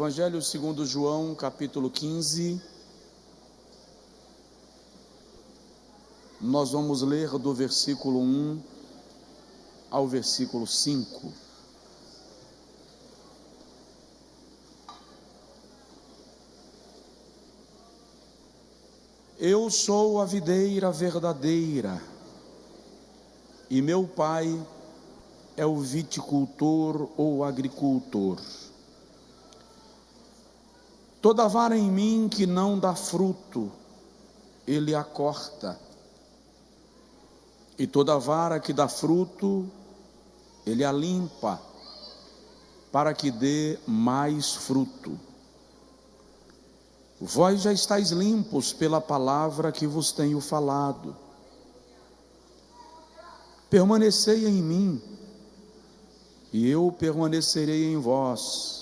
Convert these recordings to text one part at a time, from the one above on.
Evangelho segundo João, capítulo 15. Nós vamos ler do versículo 1 ao versículo 5. Eu sou a videira verdadeira, e meu pai é o viticultor ou agricultor. Toda vara em mim que não dá fruto, ele a corta. E toda vara que dá fruto, ele a limpa, para que dê mais fruto. Vós já estáis limpos pela palavra que vos tenho falado. Permanecei em mim, e eu permanecerei em vós.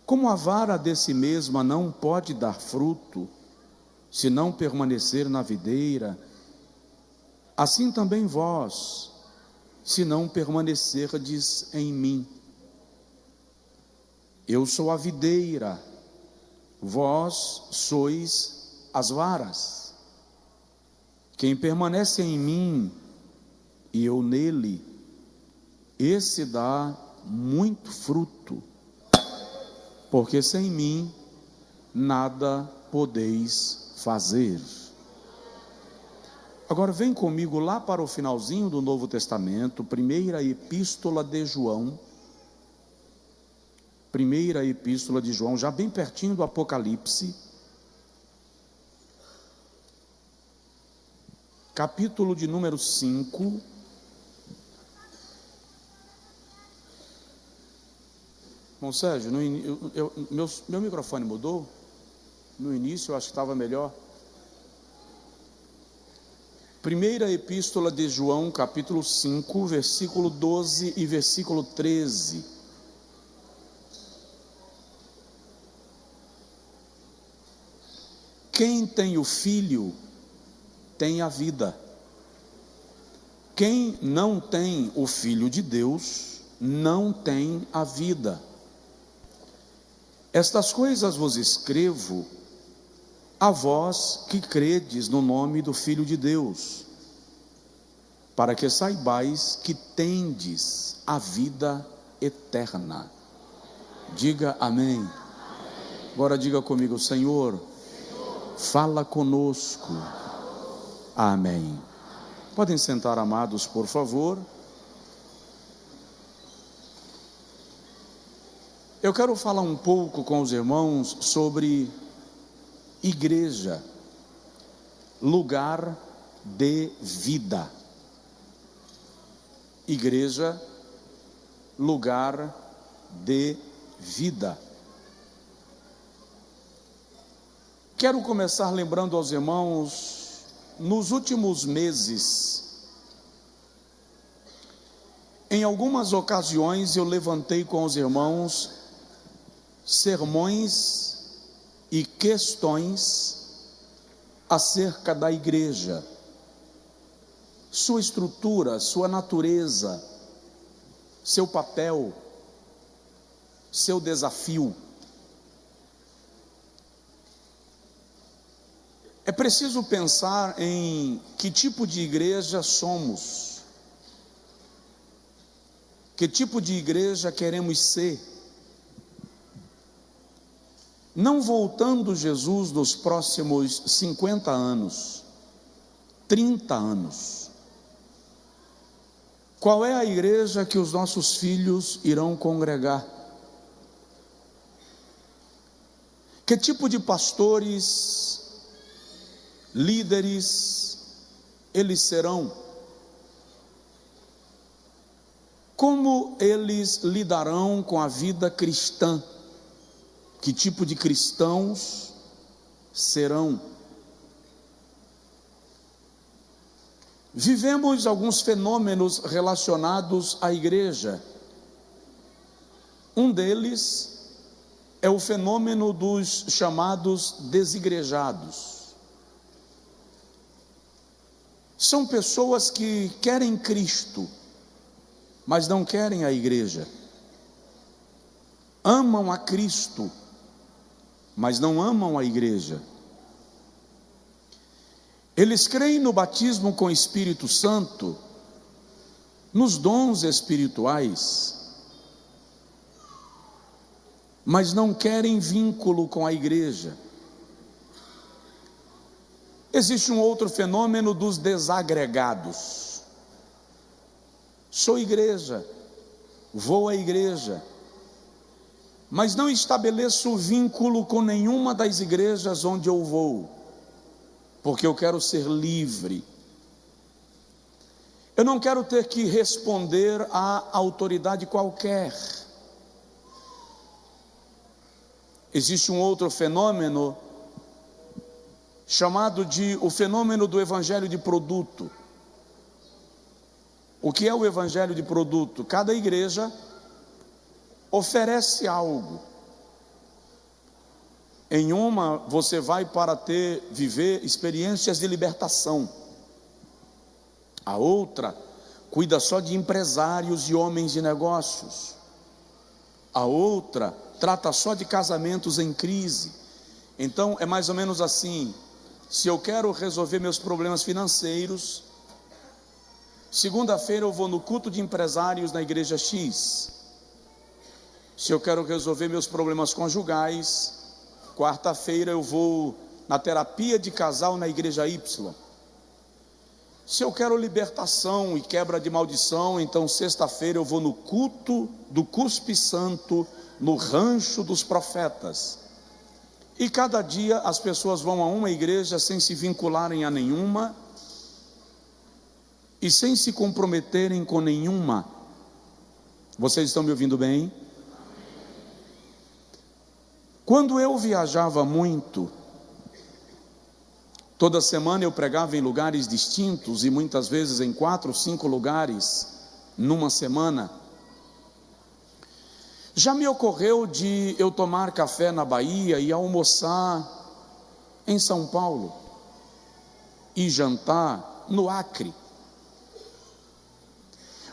Como a vara de si mesma não pode dar fruto, se não permanecer na videira, assim também vós, se não permanecerdes em mim. Eu sou a videira, vós sois as varas. Quem permanece em mim e eu nele, esse dá muito fruto, porque sem mim nada podeis fazer. Agora vem comigo lá para o finalzinho do Novo Testamento, primeira epístola de João. Primeira epístola de João, já bem pertinho do Apocalipse. Capítulo de número 5. Bom, Sérgio, meu microfone mudou? No início eu acho que estava melhor. Primeira epístola de João, capítulo 5, versículo 12 e versículo 13. Quem tem o Filho, tem a vida. Quem não tem o Filho de Deus, não tem a vida. Estas coisas vos escrevo a vós que credes no nome do Filho de Deus, para que saibais que tendes a vida eterna. Diga amém. Agora diga comigo: Senhor, fala conosco. Amém. Podem sentar, amados, por favor. Eu quero falar um pouco com os irmãos sobre igreja, lugar de vida. Igreja, lugar de vida. Quero começar lembrando aos irmãos, nos últimos meses, em algumas ocasiões eu levantei com os irmãos sermões e questões acerca da igreja, sua estrutura, sua natureza, seu papel, seu desafio. É preciso pensar em que tipo de igreja somos, que tipo de igreja queremos ser. Não voltando Jesus nos próximos 50 anos, 30 anos, qual é a igreja que os nossos filhos irão congregar? Que tipo de pastores, líderes, eles serão? Como eles lidarão com a vida cristã? Que tipo de cristãos serão? Vivemos alguns fenômenos relacionados à igreja. Um deles é o fenômeno dos chamados desigrejados. São pessoas que querem Cristo, mas não querem a igreja. amam a Cristo, mas não amam a igreja. Eles creem no batismo com o Espírito Santo, nos dons espirituais, mas não querem vínculo com a igreja. Existe um outro fenômeno dos desagregados. Sou igreja, vou à igreja, mas não estabeleço vínculo com nenhuma das igrejas onde eu vou, porque eu quero ser livre. Eu não quero ter que responder a autoridade qualquer. Existe um outro fenômeno chamado de o fenômeno do evangelho de produto. O que é o evangelho de produto? Cada igreja oferece algo. Em uma você vai para viver experiências de libertação. A outra cuida só de empresários e homens de negócios. A outra trata só de casamentos em crise. Então é mais ou menos assim: se eu quero resolver meus problemas financeiros, segunda-feira eu vou no culto de empresários na igreja X. Se eu quero resolver meus problemas conjugais, quarta-feira eu vou na terapia de casal na igreja Y. Se eu quero libertação e quebra de maldição, então sexta-feira eu vou no culto do Cuspe Santo, no rancho dos profetas. E cada dia as pessoas vão a uma igreja sem se vincularem a nenhuma e sem se comprometerem com nenhuma. Vocês estão me ouvindo bem? Quando eu viajava muito, toda semana eu pregava em lugares distintos e muitas vezes em 4 ou 5 lugares numa semana. Já me ocorreu de eu tomar café na Bahia e almoçar em São Paulo e jantar no Acre.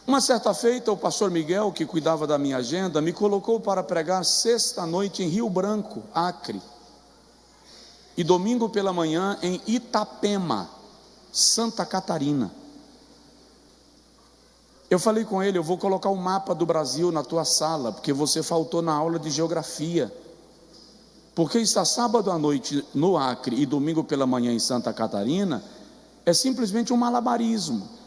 Uma certa feita, o pastor Miguel, que cuidava da minha agenda, me colocou para pregar sexta-noite em Rio Branco, Acre, e domingo pela manhã em Itapema, Santa Catarina. Eu falei com ele: eu vou colocar o mapa do Brasil na tua sala, porque você faltou na aula de geografia, porque estar sábado à noite no Acre e domingo pela manhã em Santa Catarina é simplesmente um malabarismo.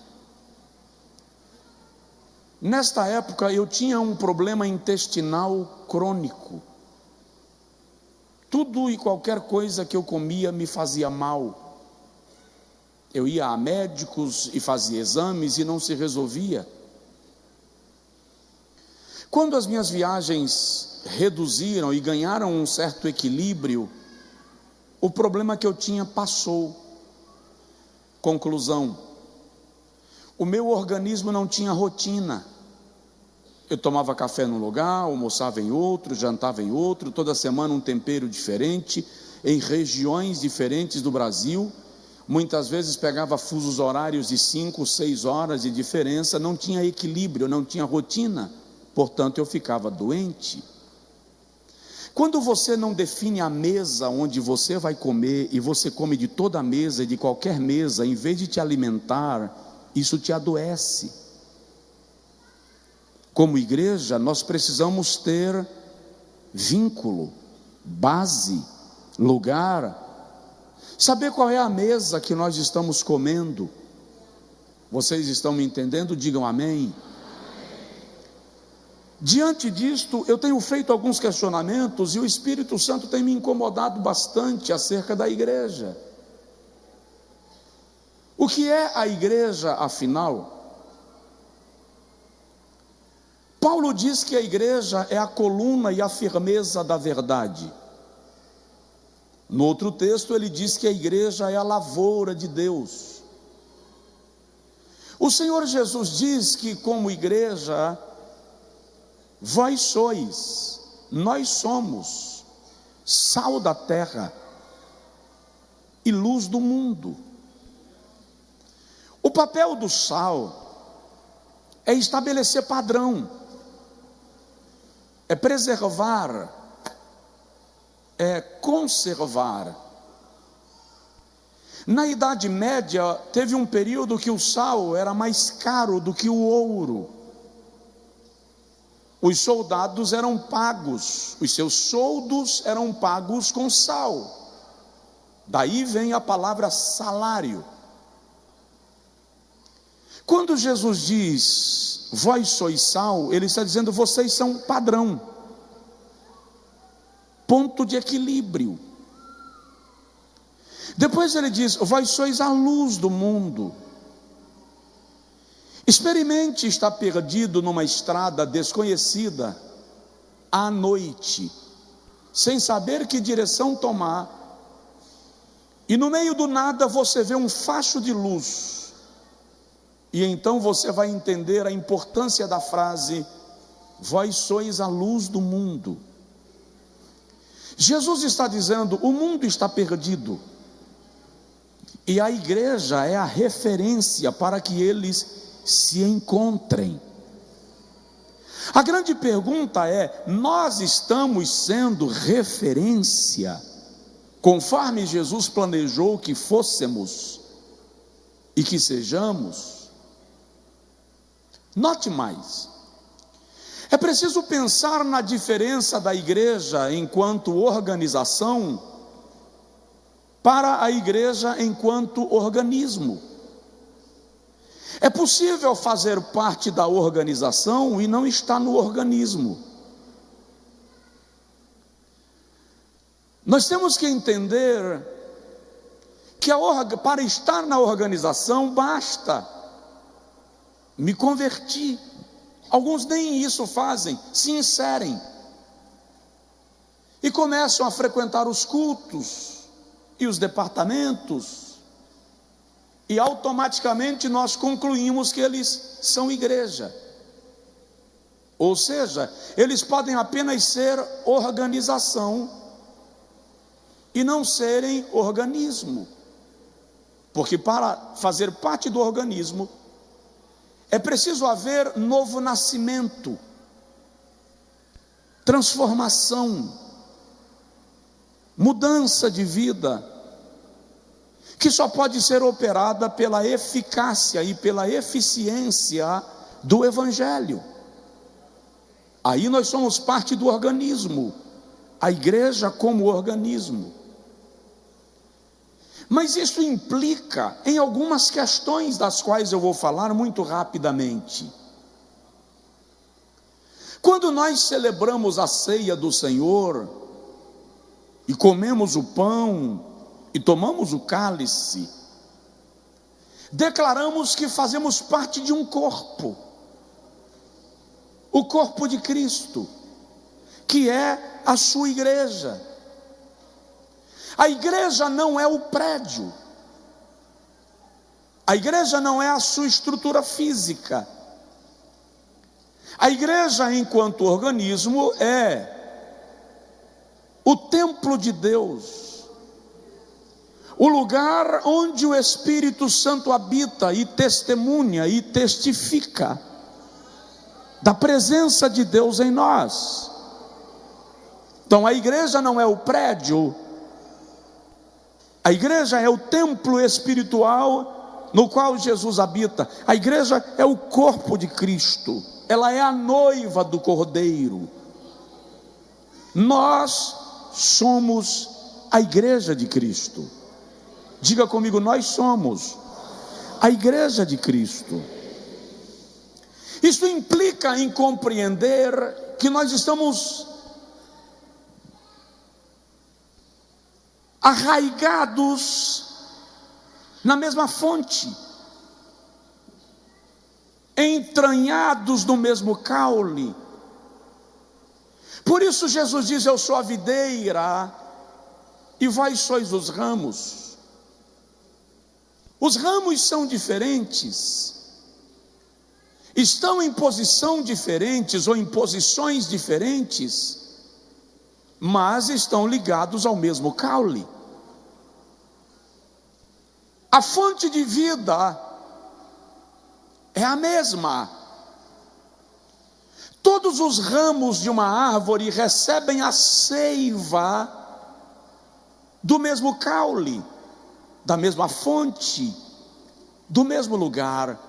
Nesta época eu tinha um problema intestinal crônico. Tudo e qualquer coisa que eu comia me fazia mal. Eu ia a médicos e fazia exames e não se resolvia. Quando as minhas viagens reduziram e ganharam um certo equilíbrio, o problema que eu tinha passou. Conclusão: o meu organismo não tinha rotina. Eu tomava café num lugar, almoçava em outro, jantava em outro, toda semana um tempero diferente, em regiões diferentes do Brasil. Muitas vezes pegava fusos horários de 5, 6 horas de diferença, não tinha equilíbrio, não tinha rotina, portanto eu ficava doente. Quando você não define a mesa onde você vai comer, e você come de toda a mesa, de qualquer mesa, em vez de te alimentar, isso te adoece. Como igreja, nós precisamos ter vínculo, base, lugar, saber qual é a mesa que nós estamos comendo. Vocês estão me entendendo? Digam amém. Diante disto, eu tenho feito alguns questionamentos e o Espírito Santo tem me incomodado bastante acerca da igreja. O que é a igreja, afinal? Paulo diz que a igreja é a coluna e a firmeza da verdade. No outro texto ele diz que a igreja é a lavoura de Deus. O Senhor Jesus diz que como igreja, vós sois, nós somos sal da terra e luz do mundo. O papel do sal é estabelecer padrão, é preservar, é conservar. Na Idade Média, teve um período que o sal era mais caro do que o ouro. Os soldados eram pagos, os seus soldos eram pagos com sal. Daí vem a palavra salário. Quando Jesus diz, vós sois sal, ele está dizendo, vocês são padrão, ponto de equilíbrio. Depois ele diz, vós sois a luz do mundo. Experimente estar perdido numa estrada desconhecida, à noite, sem saber que direção tomar, e no meio do nada você vê um facho de luz, e então você vai entender a importância da frase, vós sois a luz do mundo. Jesus está dizendo, o mundo está perdido, e a igreja é a referência para que eles se encontrem. A grande pergunta é, nós estamos sendo referência, conforme Jesus planejou que fôssemos e que sejamos? Note mais, é preciso pensar na diferença da igreja enquanto organização para a igreja enquanto organismo. É possível fazer parte da organização e não estar no organismo. Nós temos que entender que para estar na organização basta me converti. Alguns nem isso fazem, se inserem e começam a frequentar os cultos e os departamentos, e automaticamente nós concluímos que eles são igreja. Ou seja, eles podem apenas ser organização e não serem organismo, porque para fazer parte do organismo é preciso haver novo nascimento, transformação, mudança de vida, que só pode ser operada pela eficácia e pela eficiência do Evangelho. Aí nós somos parte do organismo, a igreja como organismo. Mas isso implica em algumas questões das quais eu vou falar muito rapidamente. Quando nós celebramos a ceia do Senhor e comemos o pão e tomamos o cálice, declaramos que fazemos parte de um corpo, o corpo de Cristo, que é a sua igreja. A igreja não é o prédio, a igreja não é a sua estrutura física, a igreja enquanto organismo é o templo de Deus, o lugar onde o Espírito Santo habita e testemunha e testifica da presença de Deus em nós. Então a igreja não é o prédio, a igreja é o templo espiritual no qual Jesus habita. A igreja é o corpo de Cristo, ela é a noiva do Cordeiro. Nós somos a igreja de Cristo. Diga comigo, nós somos a igreja de Cristo. Isso implica em compreender que nós estamos arraigados na mesma fonte, entranhados no mesmo caule. Por isso Jesus diz, eu sou a videira e vós sois os ramos. Os ramos são diferentes, estão em posição diferentes ou em posições diferentes, mas estão ligados ao mesmo caule. A fonte de vida é a mesma. Todos os ramos de uma árvore recebem a seiva do mesmo caule, da mesma fonte, do mesmo lugar.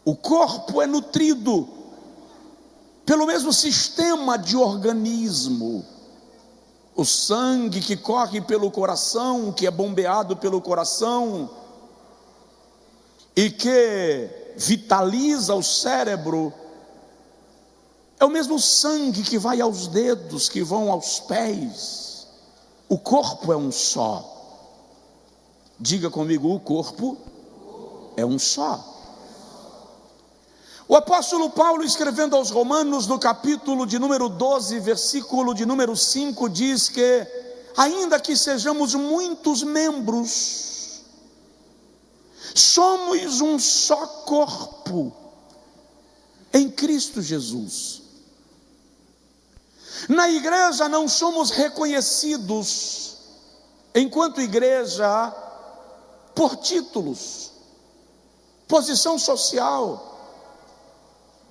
O corpo é nutrido pelo mesmo sistema de organismo. O sangue que corre pelo coração, que é bombeado pelo coração e que vitaliza o cérebro, é o mesmo sangue que vai aos dedos, que vão aos pés. O corpo é um só. Diga comigo, o corpo é um só. O apóstolo Paulo, escrevendo aos Romanos, no capítulo de número 12, versículo de número 5, diz que, ainda que sejamos muitos membros, somos um só corpo em Cristo Jesus. Na igreja não somos reconhecidos, enquanto igreja, por títulos, posição social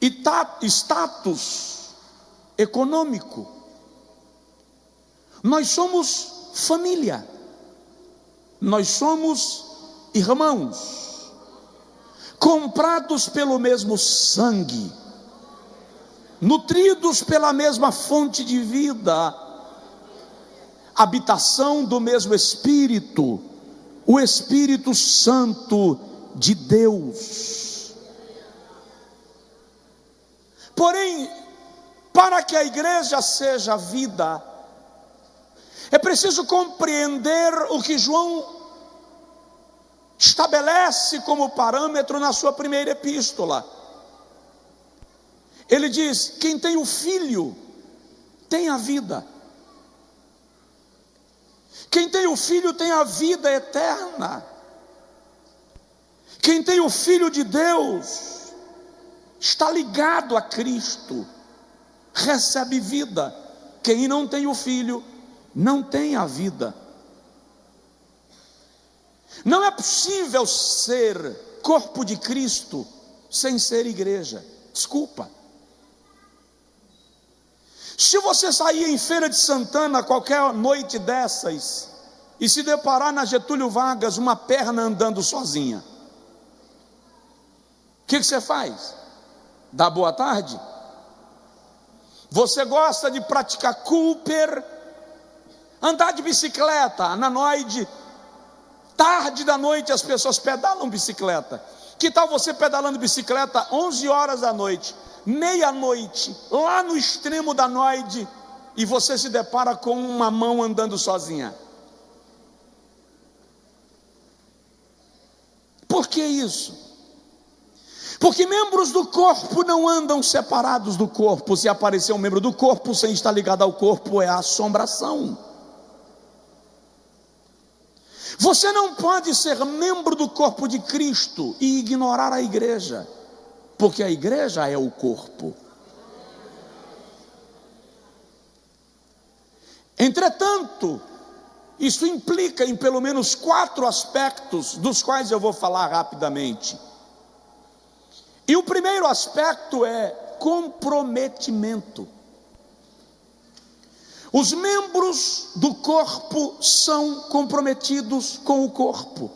e status econômico. Nós somos família, nós somos irmãos, comprados pelo mesmo sangue, nutridos pela mesma fonte de vida, habitação do mesmo Espírito, o Espírito Santo de Deus. Porém, para que a igreja seja vida, é preciso compreender o que João estabelece como parâmetro na sua primeira epístola. Ele diz: quem tem o Filho tem a vida. Quem tem o Filho tem a vida eterna. Quem tem o Filho de Deus está ligado a Cristo, recebe vida. Quem não tem o Filho não tem a vida. Não é possível ser corpo de Cristo sem ser igreja. Desculpa. Se você sair em Feira de Santana qualquer noite dessas e se deparar na Getúlio Vargas uma perna andando sozinha, o que você faz? Dá boa tarde? Você gosta de praticar Cooper, andar de bicicleta na noite, tarde da noite as pessoas pedalam bicicleta. Que tal você pedalando bicicleta 11 horas da noite, meia-noite, lá no extremo da noite, e você se depara com uma mão andando sozinha? Por que isso? Porque membros do corpo não andam separados do corpo. Se aparecer um membro do corpo sem estar ligado ao corpo, é assombração. Você não pode ser membro do corpo de Cristo e ignorar a igreja, porque a igreja é o corpo. Entretanto, isso implica em pelo menos 4 aspectos, dos quais eu vou falar rapidamente. E o primeiro aspecto é comprometimento. Os membros do corpo são comprometidos com o corpo.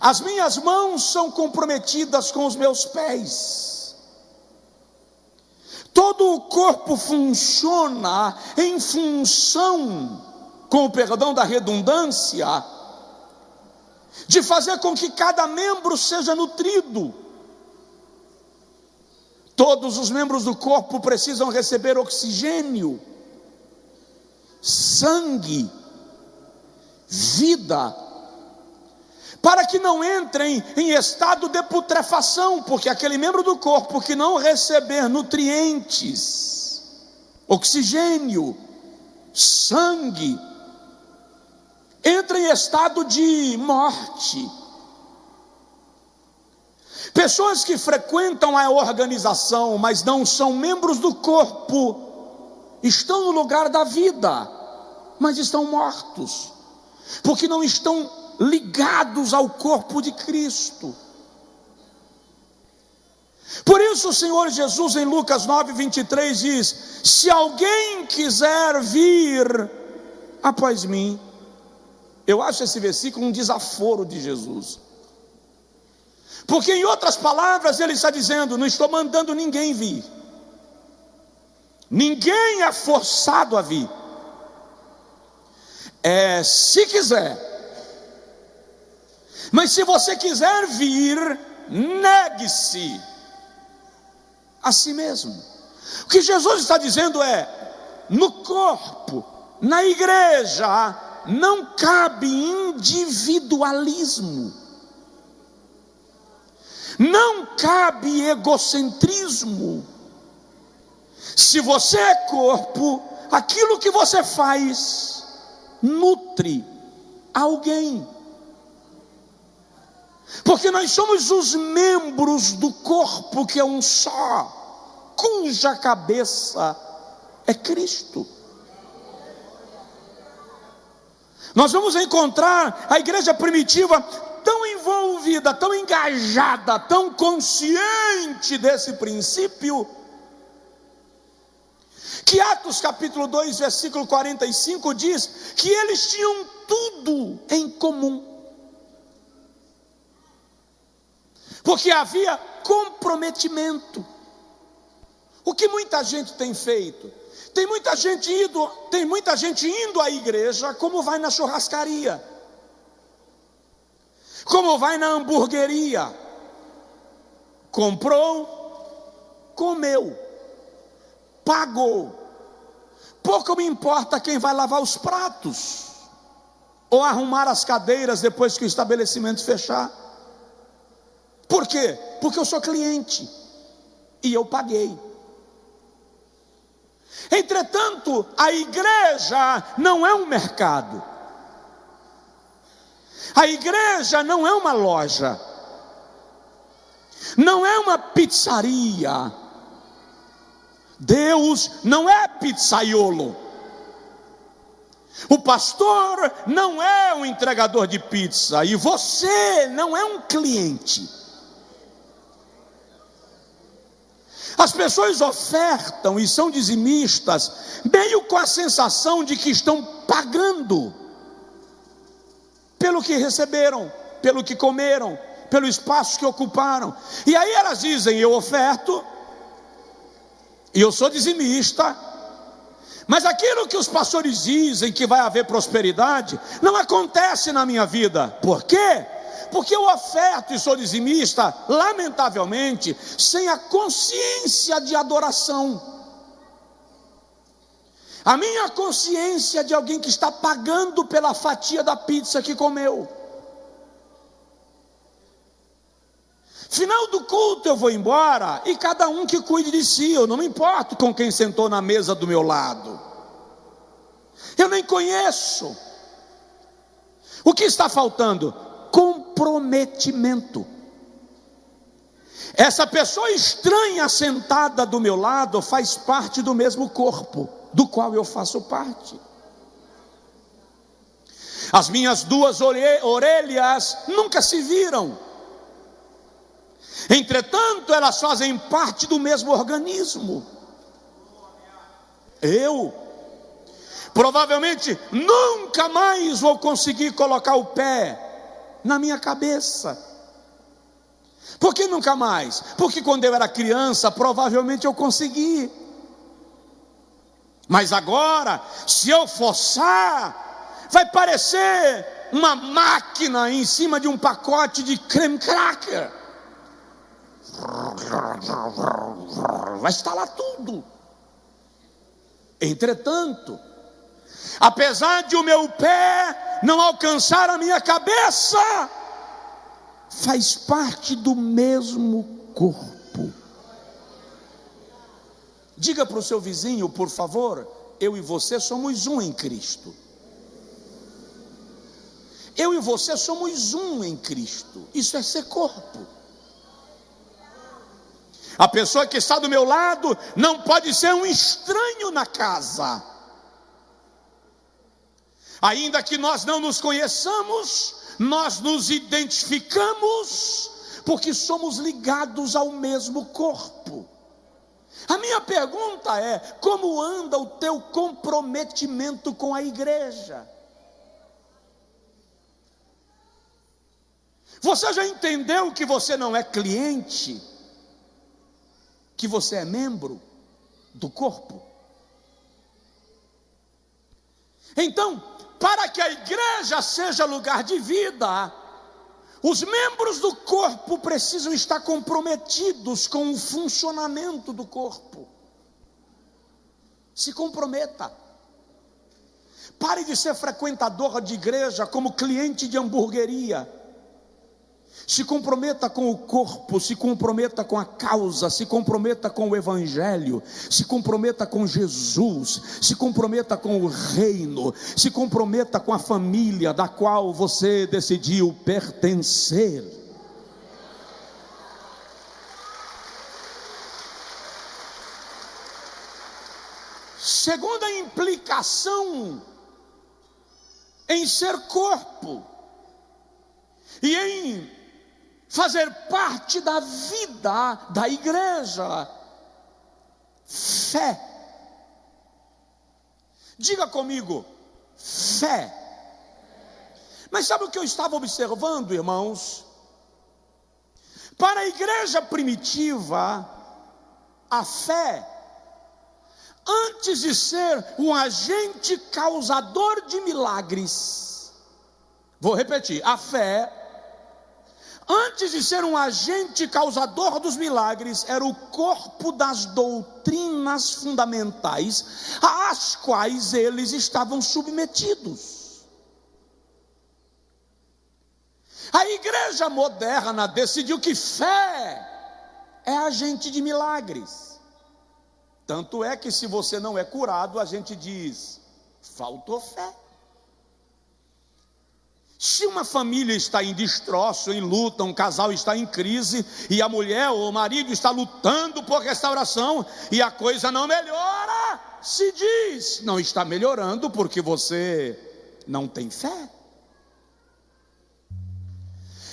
As minhas mãos são comprometidas com os meus pés. Todo o corpo funciona em função, com o perdão da redundância, de fazer com que cada membro seja nutrido. Todos os membros do corpo precisam receber oxigênio, sangue, vida, para que não entrem em estado de putrefação, porque aquele membro do corpo que não receber nutrientes, oxigênio, sangue, entra em estado de morte. Pessoas que frequentam a organização, mas não são membros do corpo, estão no lugar da vida, mas estão mortos, porque não estão ligados ao corpo de Cristo. Por isso o Senhor Jesus em Lucas 9:23 diz: se alguém quiser vir após mim. Eu acho esse versículo um desaforo de Jesus, porque em outras palavras ele está dizendo: não estou mandando ninguém vir, ninguém é forçado a vir, se quiser. Mas se você quiser vir, negue-se a si mesmo. O que Jesus está dizendo é: no corpo, na igreja, não cabe individualismo, não cabe egocentrismo. Se você é corpo, aquilo que você faz nutre alguém, porque nós somos os membros do corpo que é um só, cuja cabeça é Cristo. Nós vamos encontrar a igreja primitiva tão envolvida, tão engajada, tão consciente desse princípio, que Atos capítulo 2, versículo 45 diz que eles tinham tudo em comum, porque havia comprometimento. O que muita gente tem feito? Tem muita gente indo à igreja como vai na churrascaria, como vai na hamburgueria. Comprou, comeu, pagou. Pouco me importa quem vai lavar os pratos ou arrumar as cadeiras depois que o estabelecimento fechar. Por quê? Porque eu sou cliente e eu paguei. Entretanto, a igreja não é um mercado, a igreja não é uma loja, não é uma pizzaria. Deus não é pizzaiolo, o pastor não é um entregador de pizza, e você não é um cliente. As pessoas ofertam e são dizimistas, meio com a sensação de que estão pagando pelo que receberam, pelo que comeram, pelo espaço que ocuparam. E aí elas dizem: eu oferto, e eu sou dizimista, mas aquilo que os pastores dizem que vai haver prosperidade, não acontece na minha vida. Por quê? Porque eu oferto e sou dizimista, lamentavelmente, sem a consciência de adoração. A minha consciência de alguém que está pagando pela fatia da pizza que comeu. Final do culto eu vou embora, e cada um que cuide de si. Eu não me importo com quem sentou na mesa do meu lado, eu nem conheço. O que está faltando? Comprometimento. Essa pessoa estranha sentada do meu lado faz parte do mesmo corpo do qual eu faço parte. As minhas duas orelhas nunca se viram, entretanto elas fazem parte do mesmo organismo. Eu provavelmente nunca mais vou conseguir colocar o pé na minha cabeça. Por que nunca mais? Porque quando eu era criança, provavelmente eu consegui. Mas agora, se eu forçar, vai parecer uma máquina em cima de um pacote de creme cracker. Vai estalar tudo. Entretanto, apesar de o meu pé não alcançar a minha cabeça, faz parte do mesmo corpo. Diga para o seu vizinho, por favor: eu e você somos um em Cristo. Eu e você somos um em Cristo. Isso é ser corpo. A pessoa que está do meu lado não pode ser um estranho na casa. Ainda que nós não nos conheçamos, nós nos identificamos porque somos ligados ao mesmo corpo. A minha pergunta é: como anda o teu comprometimento com a igreja? Você já entendeu que você não é cliente, que você é membro do corpo? Então, para que a igreja seja lugar de vida, os membros do corpo precisam estar comprometidos com o funcionamento do corpo. Se comprometa. Pare de ser frequentador de igreja como cliente de hamburgueria. Se comprometa com o corpo, se comprometa com a causa, se comprometa com o evangelho, se comprometa com Jesus, se comprometa com o reino, se comprometa com a família da qual você decidiu pertencer. Segunda implicação em ser corpo e em fazer parte da vida da igreja: fé. Diga comigo: fé. Mas sabe o que eu estava observando, irmãos? Para a igreja primitiva, a fé, antes de ser um agente causador de milagres, vou repetir, a fé, antes de ser um agente causador dos milagres, era o corpo das doutrinas fundamentais às quais eles estavam submetidos. A igreja moderna decidiu que fé é agente de milagres. Tanto é que, se você não é curado, a gente diz: faltou fé. Se uma família está em destroço, em luta, um casal está em crise, e a mulher ou o marido está lutando por restauração, e a coisa não melhora, se diz: não está melhorando porque você não tem fé.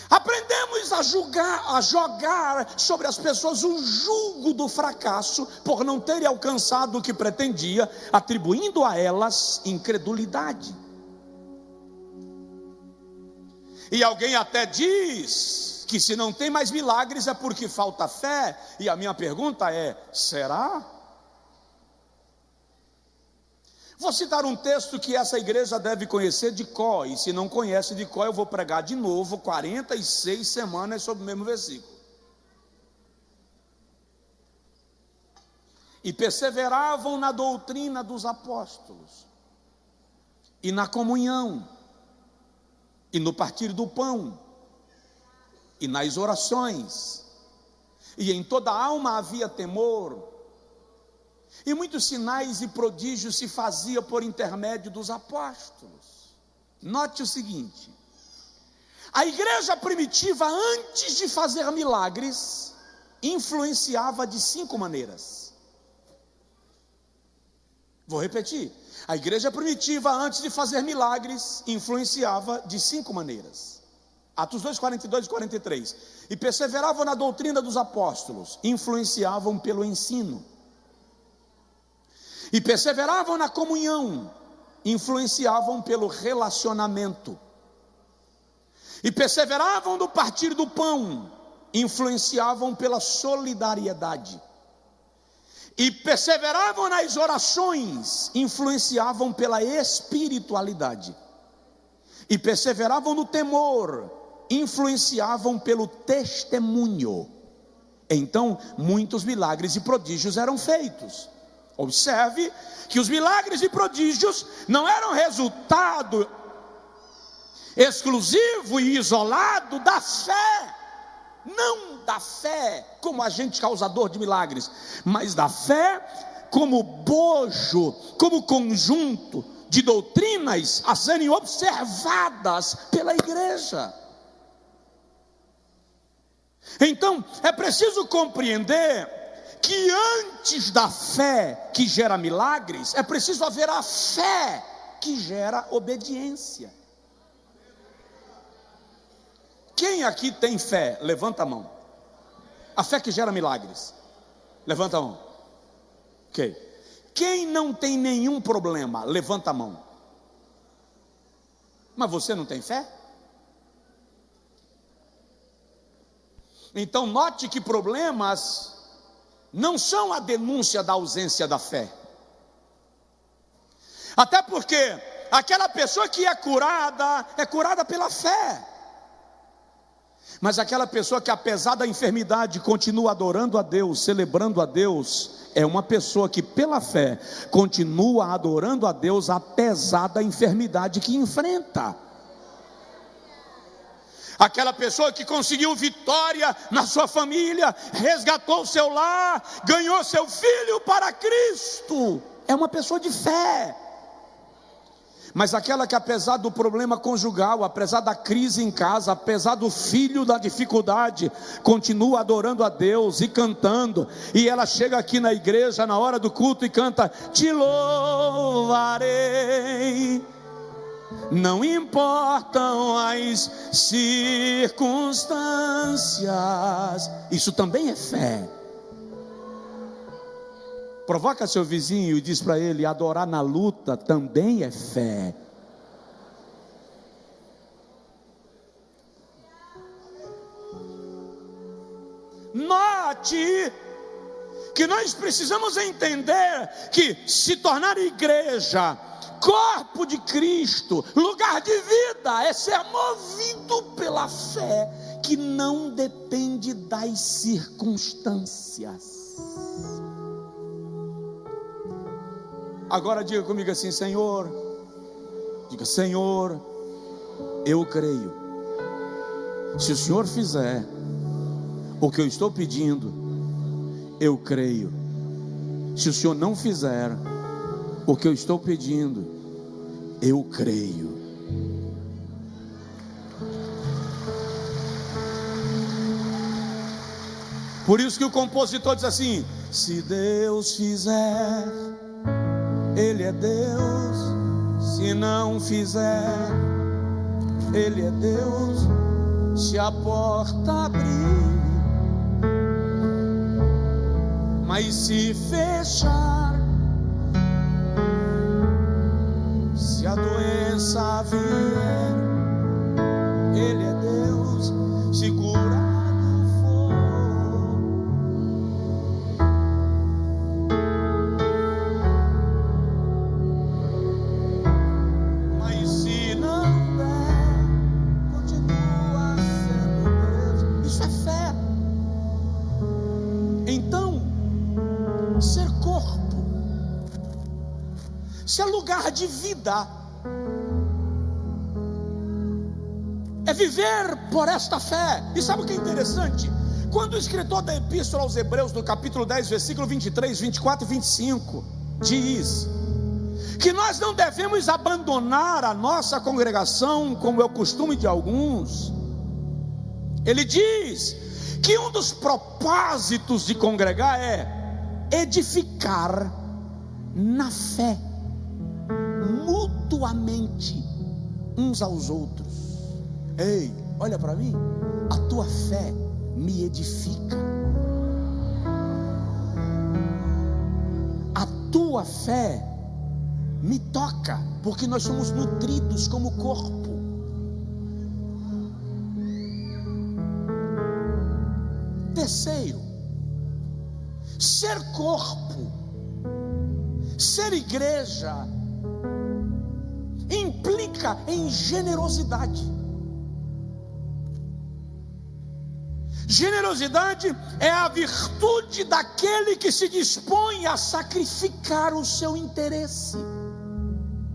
Aprendemos a jogar sobre as pessoas o jugo do fracasso por não terem alcançado o que pretendia, atribuindo a elas incredulidade. E alguém até diz que se não tem mais milagres é porque falta fé. E a minha pergunta é: será? Vou citar um texto que essa igreja deve conhecer de cor, e se não conhece de cor, eu vou pregar de novo 46 semanas sobre o mesmo versículo. E perseveravam na doutrina dos apóstolos, e na comunhão, e no partir do pão, e nas orações, e em toda a alma havia temor, e muitos sinais e prodígios se faziam por intermédio dos apóstolos. Note o seguinte: a igreja primitiva, antes de fazer milagres, influenciava de 5 maneiras. Vou repetir: a igreja primitiva, antes de fazer milagres, influenciava de 5 maneiras. Atos 2, 42 e 43. E perseveravam na doutrina dos apóstolos, influenciavam pelo ensino. E perseveravam na comunhão, influenciavam pelo relacionamento. E perseveravam no partir do pão, influenciavam pela solidariedade. E perseveravam nas orações, influenciavam pela espiritualidade. E perseveravam no temor, influenciavam pelo testemunho. Então, muitos milagres e prodígios eram feitos. Observe que os milagres e prodígios não eram resultado exclusivo e isolado da fé, não da fé como agente causador de milagres, mas da fé como bojo, como conjunto de doutrinas a serem observadas pela igreja. Então, é preciso compreender que antes da fé que gera milagres, é preciso haver a fé que gera obediência. Quem aqui tem fé? Levanta a mão. A fé que gera milagres. Levanta a mão. Ok. Quem não tem nenhum problema? Levanta a mão. Mas você não tem fé? Então note que problemas não são a denúncia da ausência da fé. Até porque aquela pessoa que é curada pela fé. Mas aquela pessoa que, apesar da enfermidade, continua adorando a Deus, celebrando a Deus, é uma pessoa que pela fé continua adorando a Deus apesar da enfermidade que enfrenta. Aquela pessoa que conseguiu vitória na sua família, resgatou o seu lar, ganhou seu filho para Cristo, é uma pessoa de fé. Mas aquela que, apesar do problema conjugal, apesar da crise em casa, apesar do filho da dificuldade, continua adorando a Deus e cantando, e ela chega aqui na igreja na hora do culto e canta: te louvarei, não importam as circunstâncias. Isso também é fé. Provoca seu vizinho e diz para ele: adorar na luta também é fé. Note que nós precisamos entender que se tornar igreja, corpo de Cristo, lugar de vida, é ser movido pela fé que não depende das circunstâncias. Agora diga comigo assim: Senhor, diga: Senhor, eu creio. Se o Senhor fizer o que eu estou pedindo, eu creio. Se o Senhor não fizer o que eu estou pedindo, eu creio. Por isso que o compositor diz assim: se Deus fizer, Ele é Deus. Se não fizer, Ele é Deus. Se a porta abrir, mas se fechar, se a doença vier, Ele é Deus. Se curado for, mas se não der, continua sendo Deus. Isso é fé. Então, ser corpo, ser lugar de vida, é viver por esta fé. E sabe o que é interessante? Quando o escritor da epístola aos Hebreus, no capítulo 10, versículo 23, 24 e 25, diz que nós não devemos abandonar a nossa congregação, como é o costume de alguns. Ele diz que um dos propósitos de congregar é edificar na fé, mutuamente, uns aos outros. Ei, olha para mim, a tua fé me edifica, a tua fé me toca, porque nós somos nutridos como corpo. Terceiro, ser corpo, ser igreja, implica em generosidade. Generosidade é a virtude daquele que se dispõe a sacrificar o seu interesse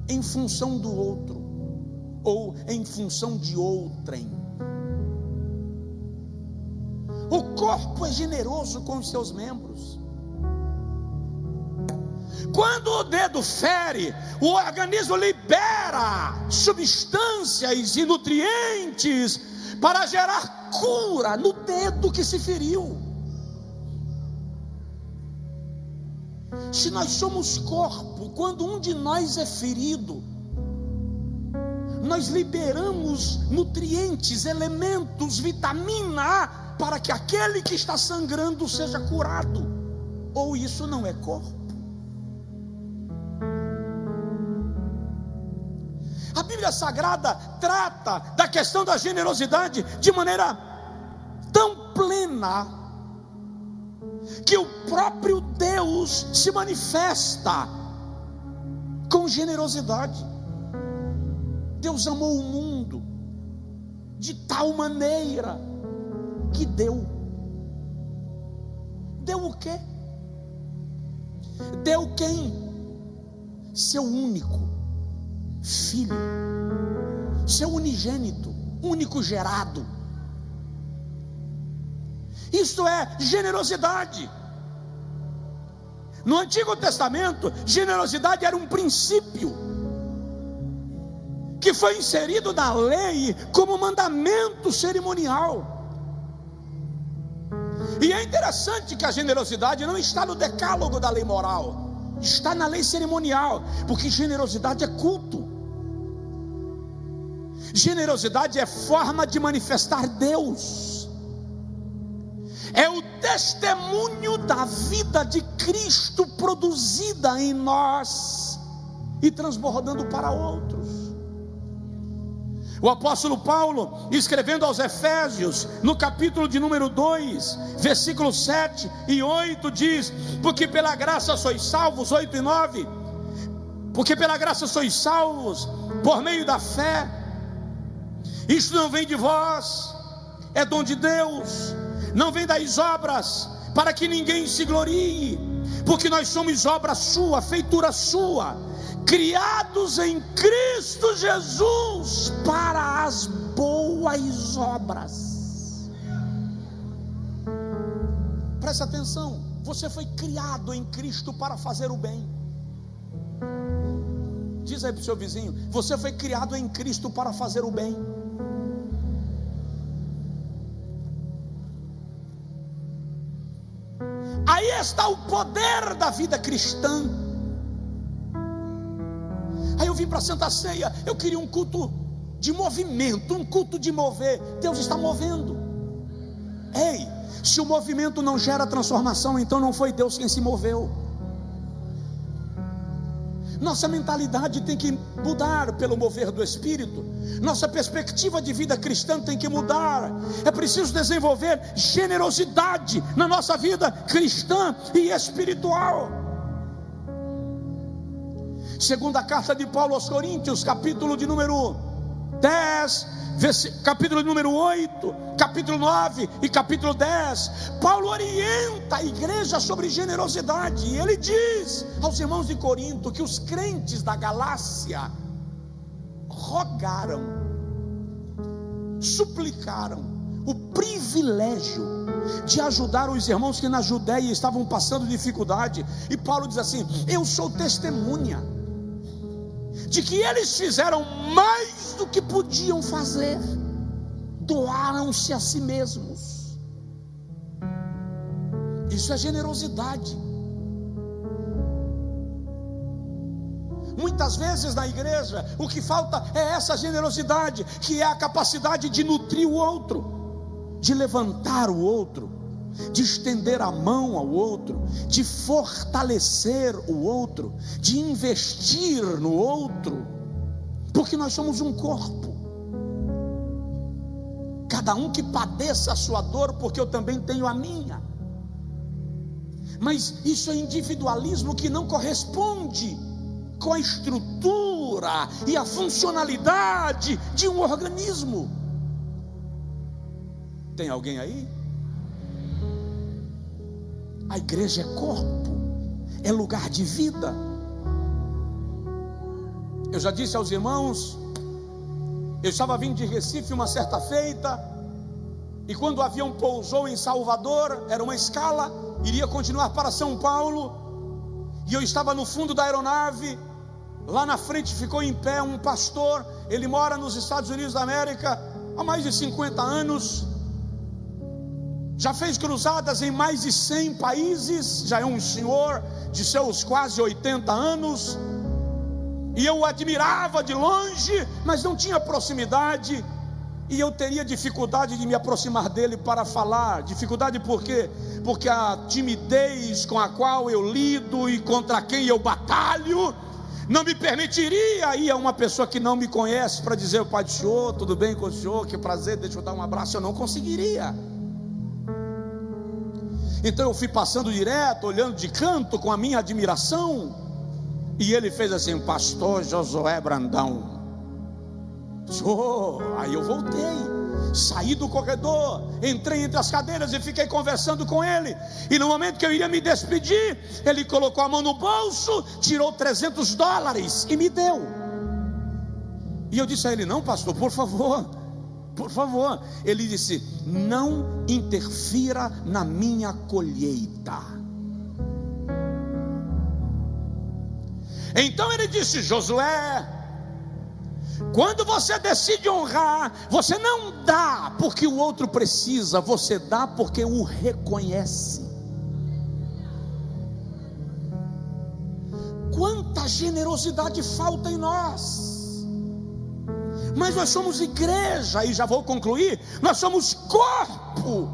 em função do outro, ou em função de outrem. O corpo é generoso com os seus membros. Quando o dedo fere, o organismo libera substâncias e nutrientes para gerar cura no dedo que se feriu. Se nós somos corpo, quando um de nós é ferido, nós liberamos nutrientes, elementos, vitamina A, para que aquele que está sangrando seja curado. Ou isso não é corpo? A Bíblia Sagrada trata da questão da generosidade de maneira tão plena, que o próprio Deus se manifesta com generosidade. Deus amou o mundo de tal maneira que deu. Deu o quê? Deu quem? Seu único filho, seu unigênito, único gerado. Isto é generosidade. No Antigo Testamento, generosidade era um princípio que foi inserido na lei como mandamento cerimonial. E é interessante que a generosidade não está no decálogo da lei moral, está na lei cerimonial, porque generosidade é culto. Generosidade é forma de manifestar Deus, é o testemunho da vida de Cristo produzida em nós e transbordando para outros. O apóstolo Paulo, escrevendo aos Efésios, no capítulo de número 2, versículos 7 e 8, diz: porque pela graça sois salvos, 8 e 9, porque pela graça sois salvos, por meio da fé. Isto não vem de vós, é dom de Deus, não vem das obras, para que ninguém se glorie, porque nós somos obra sua, feitura sua, criados em Cristo Jesus para as boas obras. Presta atenção, você foi criado em Cristo para fazer o bem. Diz aí para o seu vizinho: você foi criado em Cristo para fazer o bem. Aí está o poder da vida cristã. Aí eu vim para a Santa Ceia, eu queria um culto de movimento, um culto de mover. Deus está movendo. Ei, se o movimento não gera transformação, então não foi Deus quem se moveu. Nossa mentalidade tem que mudar pelo mover do Espírito. Nossa perspectiva de vida cristã tem que mudar. É preciso desenvolver generosidade na nossa vida cristã e espiritual. Segunda carta de Paulo aos Coríntios, capítulo de número 10, capítulo de número 8, capítulo 9 e capítulo 10, Paulo orienta a igreja sobre generosidade. E ele diz aos irmãos de Corinto que os crentes da Galácia rogaram, suplicaram o privilégio de ajudar os irmãos que na Judéia estavam passando dificuldade. E Paulo diz assim: eu sou testemunha de que eles fizeram mais do que podiam fazer, doaram-se a si mesmos. Isso é generosidade. Muitas vezes na igreja o que falta é essa generosidade, que é a capacidade de nutrir o outro, de levantar o outro, de estender a mão ao outro, de fortalecer o outro, de investir no outro, porque nós somos um corpo. Cada um que padeça a sua dor, porque eu também tenho a minha. Mas isso é individualismo que não corresponde com a estrutura e a funcionalidade de um organismo. Tem alguém aí? A igreja é corpo, é lugar de vida. Eu já disse aos irmãos, eu estava vindo de Recife uma certa feita, e quando o avião pousou em Salvador, era uma escala, iria continuar para São Paulo, e eu estava no fundo da aeronave. Lá na frente ficou em pé um pastor, ele mora nos Estados Unidos da América há mais de 50 anos, já fez cruzadas em mais de 100 países, já é um senhor de seus quase 80 anos, e eu o admirava de longe, mas não tinha proximidade, e eu teria dificuldade de me aproximar dele para falar. Dificuldade por quê? Porque a timidez com a qual eu lido e contra quem eu batalho não me permitiria ir a uma pessoa que não me conhece para dizer: o pai do senhor, tudo bem com o senhor, que prazer, deixa eu dar um abraço. Eu não conseguiria. Então eu fui passando direto, olhando de canto com a minha admiração, e ele fez assim: pastor Josué Brandão. Aí eu voltei, saí do corredor, entrei entre as cadeiras e fiquei conversando com ele. E no momento que eu iria me despedir, ele colocou a mão no bolso, tirou $300 e me deu. E eu disse a ele: não, pastor, por favor. Ele disse: não interfira na minha colheita. Então ele disse: Josué, quando você decide honrar, você não dá porque o outro precisa, você dá porque o reconhece. Quanta generosidade falta em nós! Mas nós somos igreja, e já vou concluir, nós somos corpo,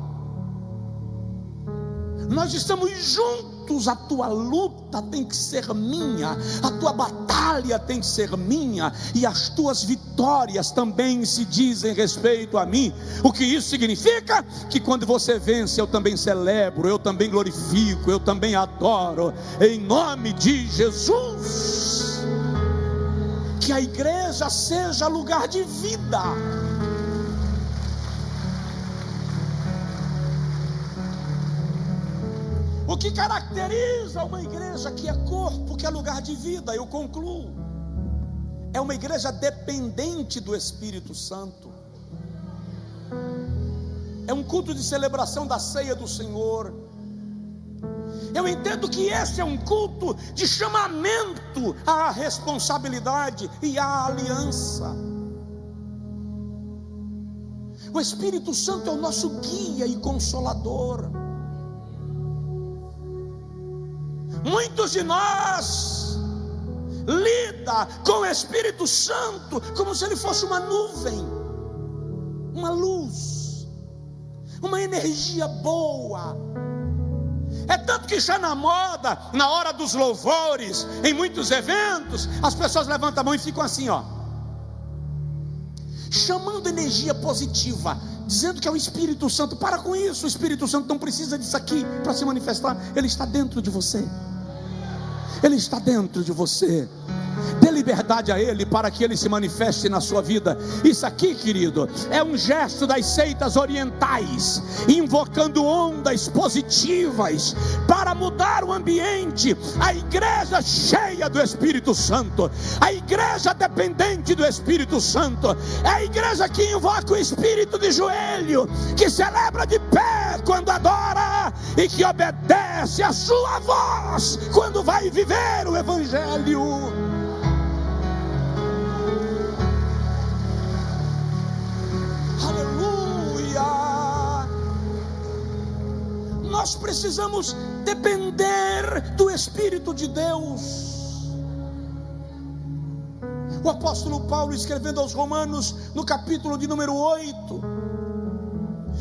nós estamos juntos. A tua luta tem que ser minha, a tua batalha tem que ser minha, e as tuas vitórias também se dizem respeito a mim. O que isso significa? Que quando você vence, eu também celebro, eu também glorifico, eu também adoro, em nome de Jesus. Que a igreja seja lugar de vida. O que caracteriza uma igreja que é corpo, que é lugar de vida, eu concluo, é uma igreja dependente do Espírito Santo. É um culto de celebração da ceia do Senhor. Eu entendo que esse é um culto de chamamento à responsabilidade e à aliança. O Espírito Santo é o nosso guia e consolador. Muitos de nós lida com o Espírito Santo como se ele fosse uma nuvem, uma luz, uma energia boa. É tanto que está na moda, na hora dos louvores, em muitos eventos, as pessoas levantam a mão e ficam assim, ó, chamando energia positiva, dizendo que é o Espírito Santo. Para com isso, o Espírito Santo não precisa disso aqui para se manifestar. Ele está dentro de você. Ele está dentro de você. Dê liberdade a Ele para que Ele se manifeste na sua vida. Isso aqui, querido, é um gesto das seitas orientais, invocando ondas positivas para mudar o ambiente. A igreja cheia do Espírito Santo, a igreja dependente do Espírito Santo, é a igreja que invoca o Espírito de joelho, que celebra de pé quando adora e que obedece a sua voz quando vai viver o Evangelho. Nós precisamos depender do Espírito de Deus. O apóstolo Paulo, escrevendo aos Romanos, no capítulo de número 8,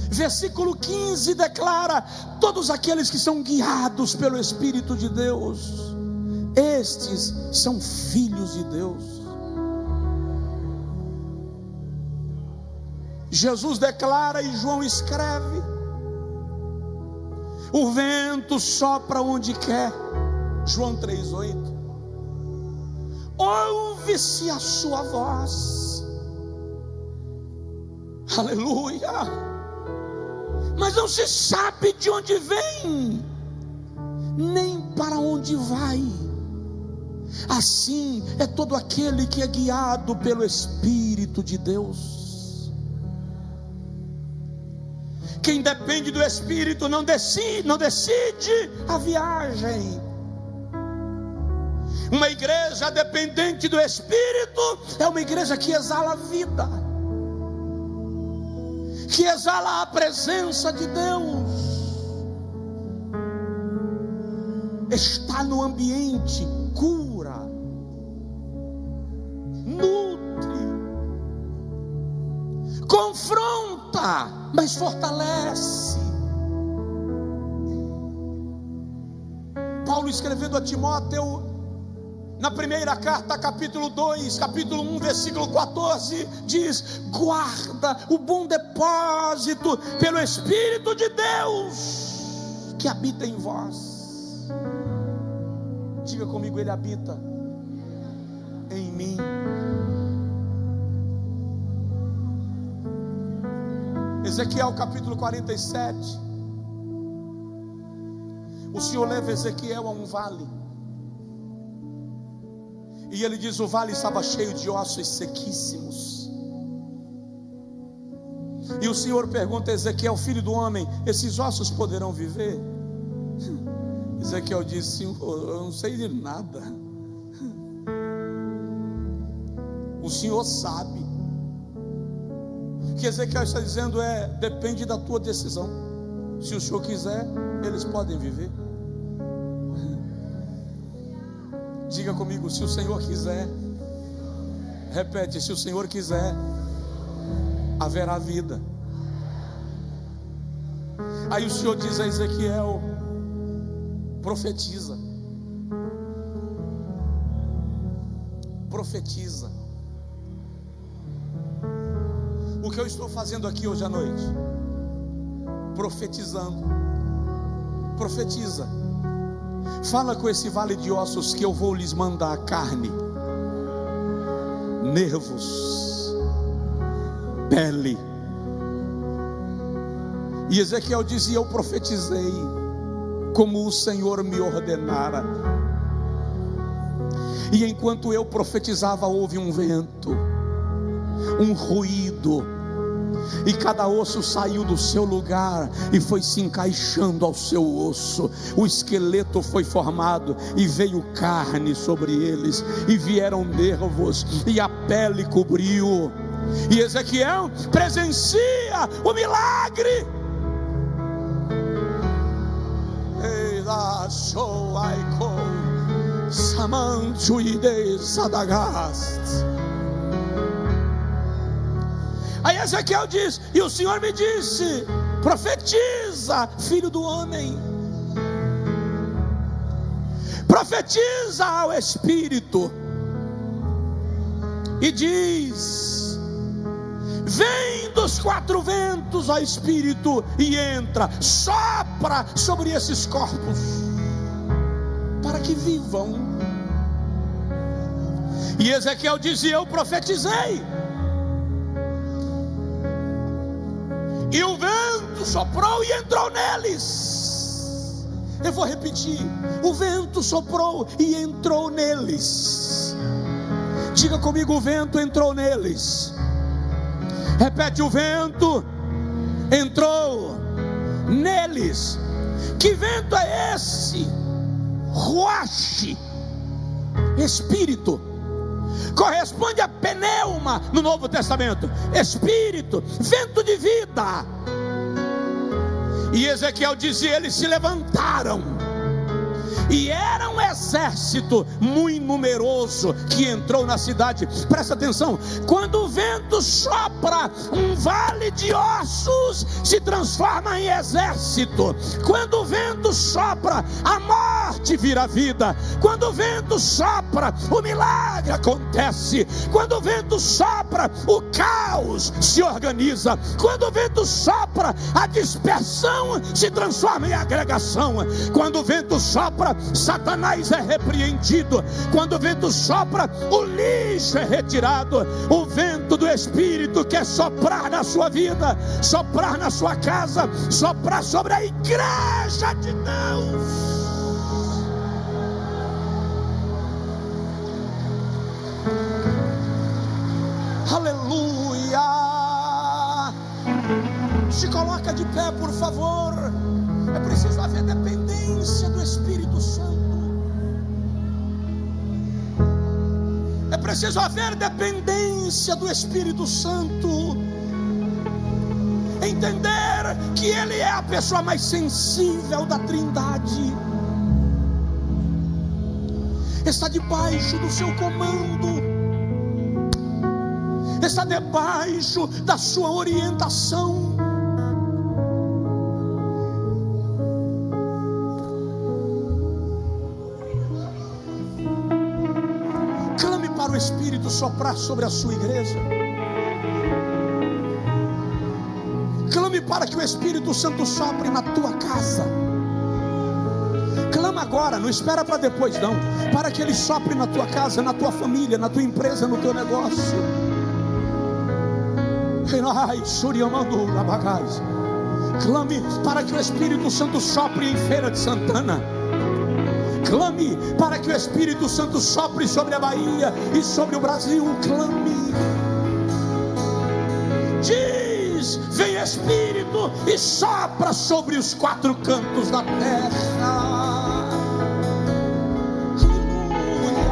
versículo 15, declara: todos aqueles que são guiados pelo Espírito de Deus, estes são filhos de Deus. Jesus declara e João escreve: o vento sopra onde quer. João 3,8. Ouve-se a sua voz. Aleluia. Mas não se sabe de onde vem, nem para onde vai. Assim é todo aquele que é guiado pelo Espírito de Deus. Quem depende do Espírito não decide a viagem. Uma igreja dependente do Espírito é uma igreja que exala a vida, que exala a presença de Deus. Está no ambiente, cura, cansa, mas fortalece. Paulo escrevendo a Timóteo, na primeira carta, capítulo 2, capítulo 1, versículo 14, diz: guarda o bom depósito pelo Espírito de Deus que habita em vós. Diga comigo: Ele habita em mim. Ezequiel capítulo 47, o Senhor leva Ezequiel a um vale, e ele diz: o vale estava cheio de ossos sequíssimos. E o Senhor pergunta a Ezequiel: filho do homem, esses ossos poderão viver? Ezequiel diz: Senhor, eu não sei de nada. O Senhor sabe. O que Ezequiel está dizendo é: depende da tua decisão. Se o Senhor quiser, eles podem viver. Diga comigo: se o Senhor quiser. Repete: se o Senhor quiser, haverá vida. Aí o Senhor diz a Ezequiel: profetiza. Profetiza. O que eu estou fazendo aqui hoje à noite? Profetizando. Profetiza. Fala com esse vale de ossos que eu vou lhes mandar carne, nervos, pele. E Ezequiel dizia: eu profetizei como o Senhor me ordenara. E enquanto eu profetizava, houve um vento, um ruído, e cada osso saiu do seu lugar e foi se encaixando ao seu osso. O esqueleto foi formado e veio carne sobre eles, e vieram nervos, e a pele cobriu. E Ezequiel presencia o milagre. Ei, lá sou aiko samanchu ide sadagast. Aí Ezequiel diz: e o Senhor me disse: profetiza, filho do homem, profetiza ao Espírito, e diz: vem dos quatro ventos, ó Espírito, e entra, sopra sobre esses corpos, para que vivam. E Ezequiel diz: e eu profetizei, e o vento soprou e entrou neles. Eu vou repetir: o vento soprou e entrou neles. Diga comigo: o vento entrou neles. Repete: o vento entrou neles. Que vento é esse? Ruach, Espírito. Corresponde a pneuma no Novo Testamento. Espírito, vento de vida. E Ezequiel dizia: eles se levantaram, e era um exército muito numeroso que entrou na cidade. Presta atenção: quando o vento sopra, um vale de ossos se transforma em exército. Quando o vento sopra, a morte vira vida. Quando o vento sopra, o milagre acontece. Quando o vento sopra, o caos se organiza. Quando o vento sopra, a dispersão se transforma em agregação. Quando o vento sopra, Satanás é repreendido. Quando o vento sopra, o lixo é retirado. O vento do Espírito quer soprar na sua vida, soprar na sua casa, soprar sobre a igreja de Deus. Aleluia. Se coloca de pé, por favor. É preciso haver dependência do Espírito Santo. É preciso haver dependência do Espírito Santo. Entender que Ele é a pessoa mais sensível da Trindade. Está debaixo do seu comando. Está debaixo da sua orientação. para o Espírito soprar sobre a sua igreja. Clame para que o Espírito Santo sopre na tua casa. Clama agora, não espera para depois não. Para que Ele sopre na tua casa, na tua família, na tua empresa, no teu negócio. Clame para que o Espírito Santo sopre em Feira de Santana. Clame para que o Espírito Santo sopre sobre a Bahia e sobre o Brasil. Clame. Diz: vem Espírito e sopra sobre os quatro cantos da terra. Aleluia.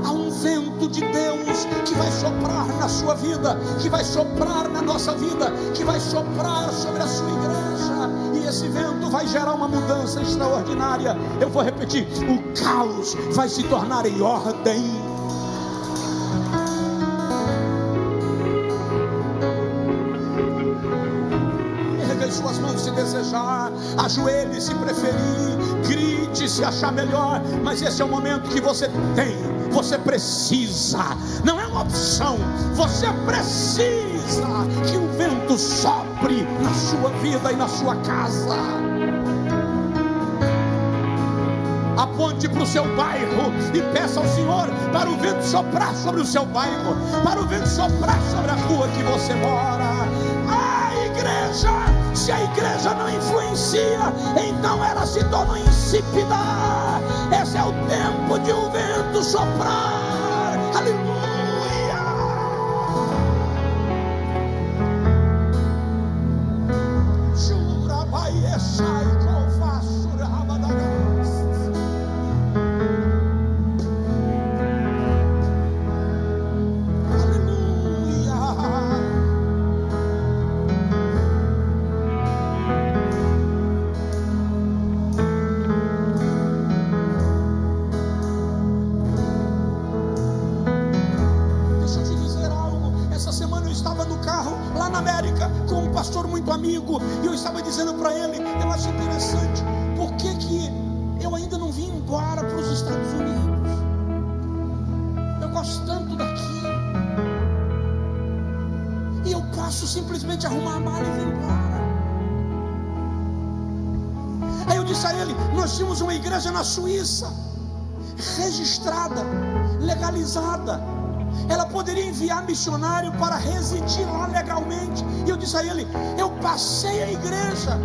Há um vento de Deus que vai soprar na sua vida, que vai soprar na nossa vida, que vai soprar sobre a sua igreja, e esse vento vai gerar uma mudança extraordinária. Eu vou repetir: o caos vai se tornar em ordem. Suas mãos se desejar, ajoelhe se preferir, grite se achar melhor, mas esse é o momento que você tem, você precisa, não é uma opção, você precisa que o vento sopre na sua vida e na sua casa. Aponte para o seu bairro e peça ao Senhor para o vento soprar sobre o seu bairro, para o vento soprar sobre a rua que você mora. Igreja, se a igreja não influencia, então ela se torna insípida. Esse é o tempo de o vento soprar. Aleluia. Jura vai echai confasura rabadagas. Amigo, e eu estava dizendo para ele, eu acho interessante, por que eu ainda não vim embora para os Estados Unidos? Eu gosto tanto daqui, e eu posso simplesmente arrumar a mala e vir embora. Aí eu disse a ele, nós tínhamos uma igreja na Suíça, registrada, legalizada. Ela poderia enviar missionário para residir lá legalmente. E eu disse a ele, eu passei a igreja,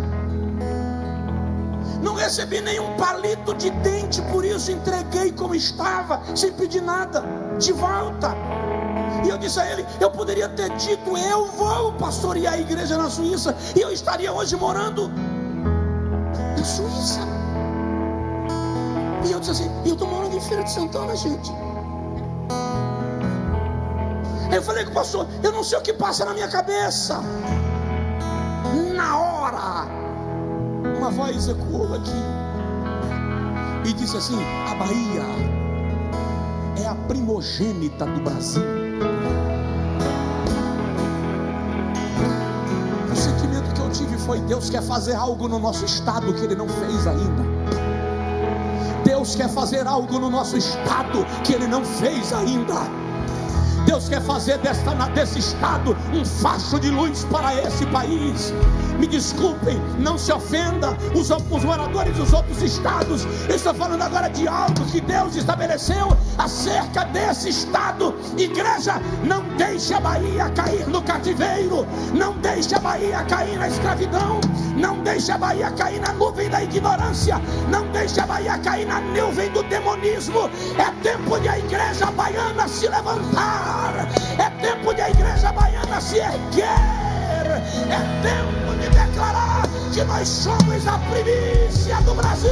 não recebi nenhum palito de dente, por isso entreguei como estava, sem pedir nada de volta. E eu disse a ele, eu poderia ter dito, eu vou pastorear a igreja na Suíça, e eu estaria hoje morando na Suíça. E eu disse assim, eu estou morando em Feira de Santana, gente. Aí eu falei com o pastor, eu não sei o que passa na minha cabeça. Na hora, uma voz ecoou aqui e disse assim, a Bahia é a primogênita do Brasil. O sentimento que eu tive foi, Deus quer fazer algo no nosso estado que Ele não fez ainda. Deus quer fazer algo no nosso estado que Ele não fez ainda. Deus quer fazer desse estado um facho de luz para esse país. Me desculpem, não se ofenda os moradores dos outros estados. Eu estou falando agora de algo que Deus estabeleceu acerca desse estado. Igreja, não deixe a Bahia cair no cativeiro, não deixe a Bahia cair na escravidão, não deixe a Bahia cair na nuvem da ignorância, não deixe a Bahia cair na nuvem do demonismo. É tempo de a igreja baiana se levantar, é tempo de a igreja baiana se erguer. É tempo de declarar que nós somos a primícia do Brasil.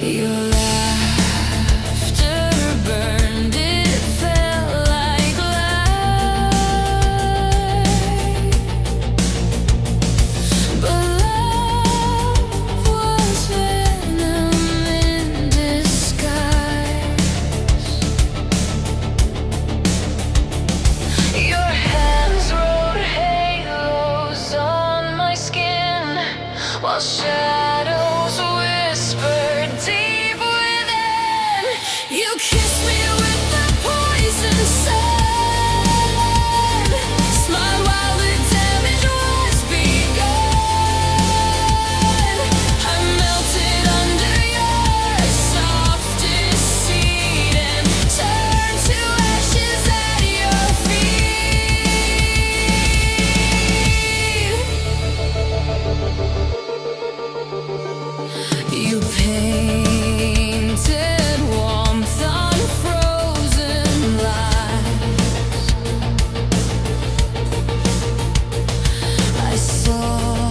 Your laughter burned, it felt like light. But love was venom in disguise. Your hands wrote halos on my skin, while shadows whispered deep within. You kissed me with the poison sun, smiled while the damage was begun. I melted under your softest seed and turned to ashes at your feet. You painted warmth on frozen lies. I saw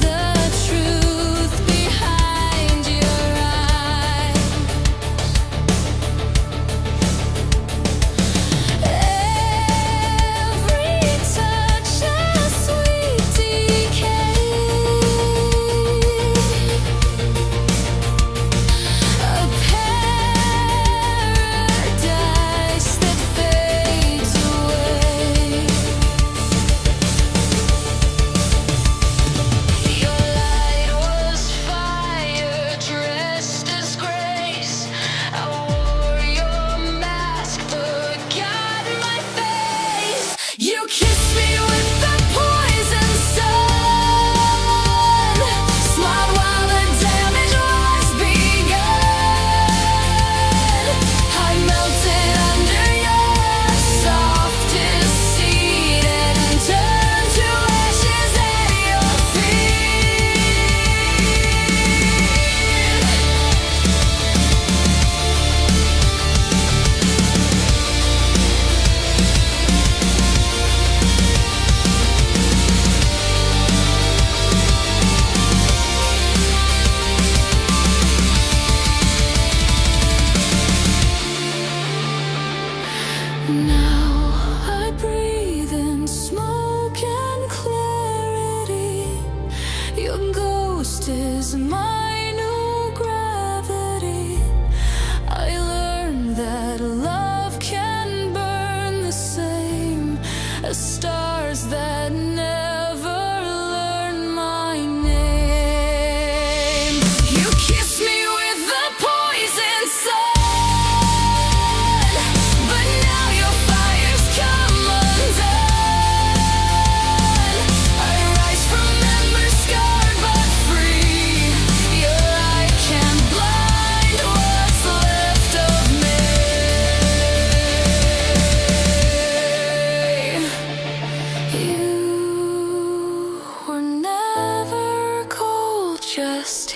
the truth behind your eyes. Every touch a sweet decay, a paradise that fades away. Your light was fire dressed as grace. I wore your mask, forgot my face. You kissed me with the poison sun, smiled while the damage was begun. I melted under your softest seed and turned to ashes at your Now I breathe in smoke and clarity. Your ghost is my new gravity. I learned that love can burn the same as stars that never learn my name. You kissed me with the poison sun, but now your fire's come undone. I rise from embers scarred but free. Your light can't blind what's left of me. You were never cold, just